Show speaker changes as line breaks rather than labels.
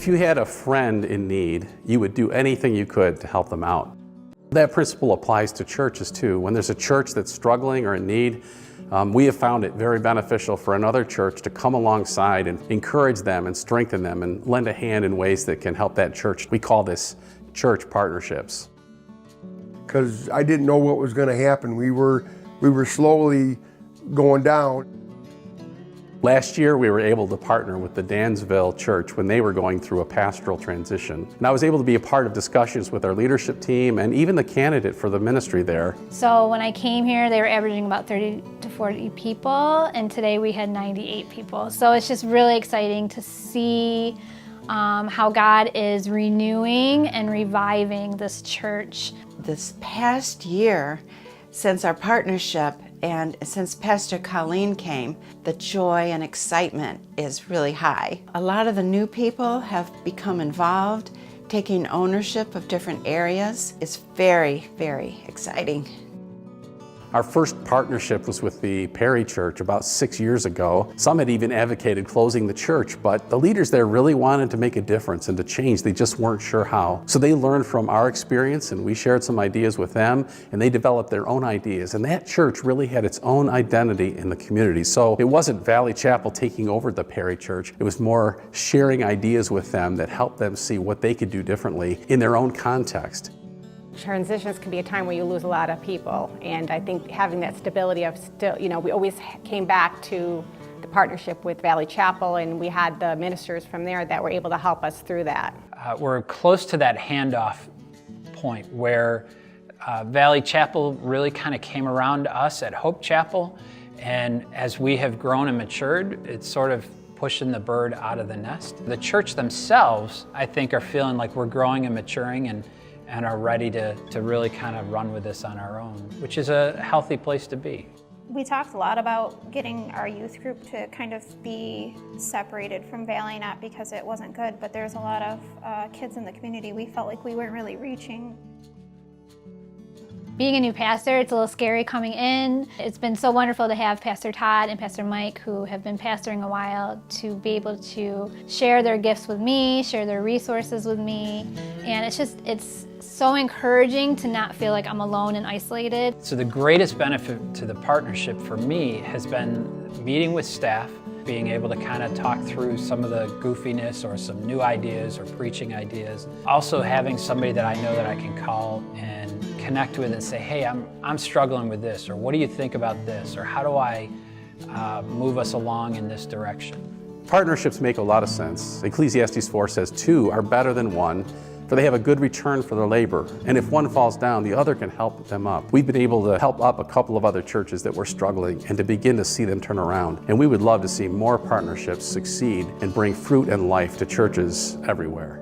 If you had a friend in need, you would do anything you could to help them out. That principle applies to churches too. When there's a church that's struggling or in need, we have found it very beneficial for another church to come alongside and encourage them and strengthen them and lend a hand in ways that can help that church. We call this church partnerships.
Because I didn't know what was going to happen. We were slowly going down.
Last year, we were able to partner with the Dansville Church when they were going through a pastoral transition. And I was able to be a part of discussions with our leadership team and even the candidate for the ministry there.
So when I came here, they were averaging about 30 to 40 people, and today we had 98 people. So it's just really exciting to see how God is renewing and reviving this church.
This past year, since our partnership and since Pastor Colleen came, the joy and excitement is really high. A lot of the new people have become involved, taking ownership of different areas. It's very, very exciting.
Our first partnership was with the Perry Church about 6 years ago. Some had even advocated closing the church, but the leaders there really wanted to make a difference and to change. They just weren't sure how. So they learned from our experience, and we shared some ideas with them, and they developed their own ideas. And that church really had its own identity in the community. So it wasn't Valley Chapel taking over the Perry Church. It was more sharing ideas with them that helped them see what they could do differently in their own context.
Transitions can be a time where you lose a lot of people, and I think having that stability of still, we always came back to the partnership with Valley Chapel, and we had the ministers from there that were able to help us through that.
We're close to that handoff point where Valley Chapel really kind of came around to us at Hope Chapel, and as we have grown and matured, it's sort of pushing the bird out of the nest. The church themselves, I think, are feeling like we're growing and maturing and are ready to really kind of run with this on our own, which is a healthy place to be.
We talked a lot about getting our youth group to kind of be separated from Valley, not because it wasn't good, but there's a lot of kids in the community we felt like we weren't really reaching.
Being a new pastor, it's a little scary coming in. It's been so wonderful to have Pastor Todd and Pastor Mike, who have been pastoring a while, to be able to share their gifts with me, share their resources with me. And it's so encouraging to not feel like I'm alone and isolated.
So the greatest benefit to the partnership for me has been meeting with staff, being able to kind of talk through some of the goofiness or some new ideas or preaching ideas. Also having somebody that I know that I can call and connect with and say, hey, I'm struggling with this, or what do you think about this, or how do I move us along in this direction?
Partnerships make a lot of sense. Ecclesiastes 4 says 2 are better than 1, for they have a good return for their labor. And if one falls down, the other can help them up. We've been able to help up a couple of other churches that were struggling and to begin to see them turn around. And we would love to see more partnerships succeed and bring fruit and life to churches everywhere.